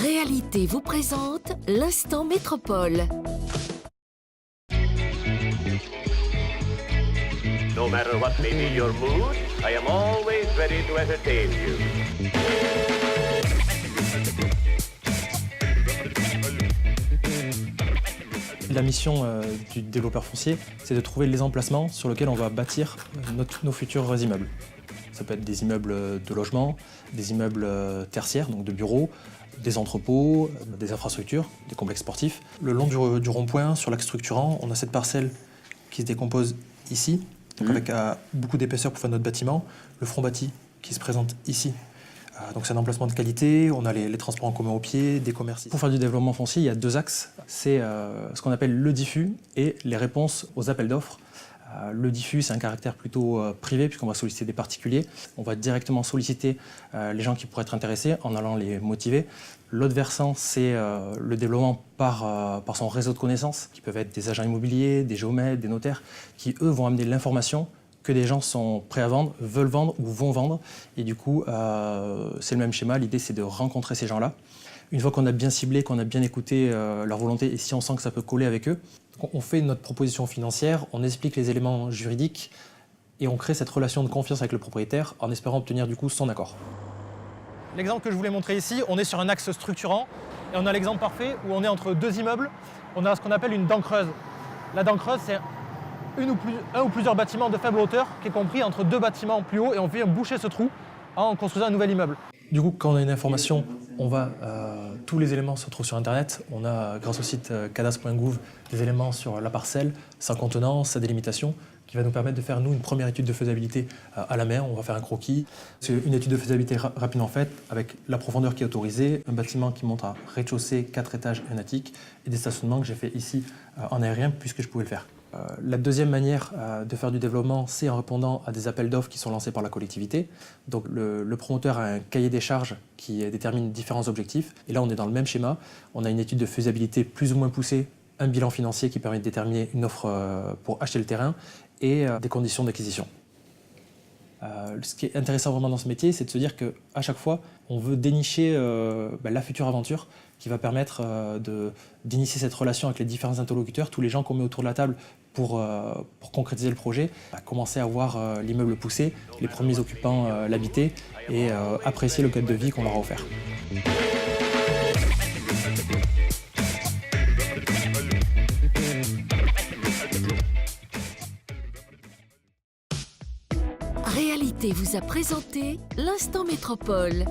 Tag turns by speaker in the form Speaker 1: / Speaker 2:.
Speaker 1: Réalité vous présente l'instant métropole.
Speaker 2: No matter what may be your mood, I am always ready to entertain you.
Speaker 3: La mission du développeur foncier, c'est de trouver les emplacements sur lesquels on va bâtir nos futurs immeubles. Ça peut être des immeubles de logement, des immeubles tertiaires, donc de bureaux, des entrepôts, des infrastructures, des complexes sportifs. Le long du rond-point, sur l'axe structurant, on a cette parcelle qui se décompose ici, donc avec beaucoup d'épaisseur pour faire notre bâtiment. Le front bâti qui se présente ici. Donc c'est un emplacement de qualité, on a les transports en commun au pied, des commerces. Pour faire du développement foncier, il y a deux axes. C'est ce qu'on appelle le diffus et les réponses aux appels d'offres. Le diffus, c'est un caractère plutôt privé puisqu'on va solliciter des particuliers. On va directement solliciter les gens qui pourraient être intéressés en allant les motiver. L'autre versant, c'est le développement par son réseau de connaissances, qui peuvent être des agents immobiliers, des géomètres, des notaires, qui eux vont amener l'information que des gens sont prêts à vendre, veulent vendre ou vont vendre. Et du coup, c'est le même schéma. L'idée, c'est de rencontrer ces gens-là. Une fois qu'on a bien ciblé, qu'on a bien écouté leur volonté, et si on sent que ça peut coller avec eux, on fait notre proposition financière, on explique les éléments juridiques et on crée cette relation de confiance avec le propriétaire en espérant obtenir du coup son accord. L'exemple que je voulais montrer ici, on est sur un axe structurant et on a l'exemple parfait où on est entre deux immeubles. On a ce qu'on appelle une dent creuse. La dent creuse, c'est un ou plusieurs bâtiments de faible hauteur qui est compris entre deux bâtiments plus hauts et on vient boucher ce trou en construisant un nouvel immeuble. Du coup, quand on a une information, tous les éléments se trouvent sur Internet. On a, grâce au site cadastre.gouv, des éléments sur la parcelle, sa contenance, sa délimitation, qui va nous permettre de faire, nous, une première étude de faisabilité à la main. On va faire un croquis. C'est une étude de faisabilité rapidement faite, avec la profondeur qui est autorisée, un bâtiment qui monte à rez-de-chaussée, 4 étages et un attique, et des stationnements que j'ai fait ici en aérien, puisque je pouvais le faire. La deuxième manière de faire du développement, c'est en répondant à des appels d'offres qui sont lancés par la collectivité. Donc le promoteur a un cahier des charges qui détermine différents objectifs. Et là, on est dans le même schéma. On a une étude de faisabilité plus ou moins poussée, un bilan financier qui permet de déterminer une offre pour acheter le terrain et des conditions d'acquisition. Ce qui est intéressant vraiment dans ce métier, c'est de se dire qu'à chaque fois, on veut dénicher la future aventure qui va permettre d'initier cette relation avec les différents interlocuteurs, tous les gens qu'on met autour de la table pour concrétiser le projet, commencer à voir l'immeuble pousser, les premiers occupants l'habiter et apprécier le cadre de vie qu'on leur a offert.
Speaker 1: Réalité vous a présenté l'instant métropole.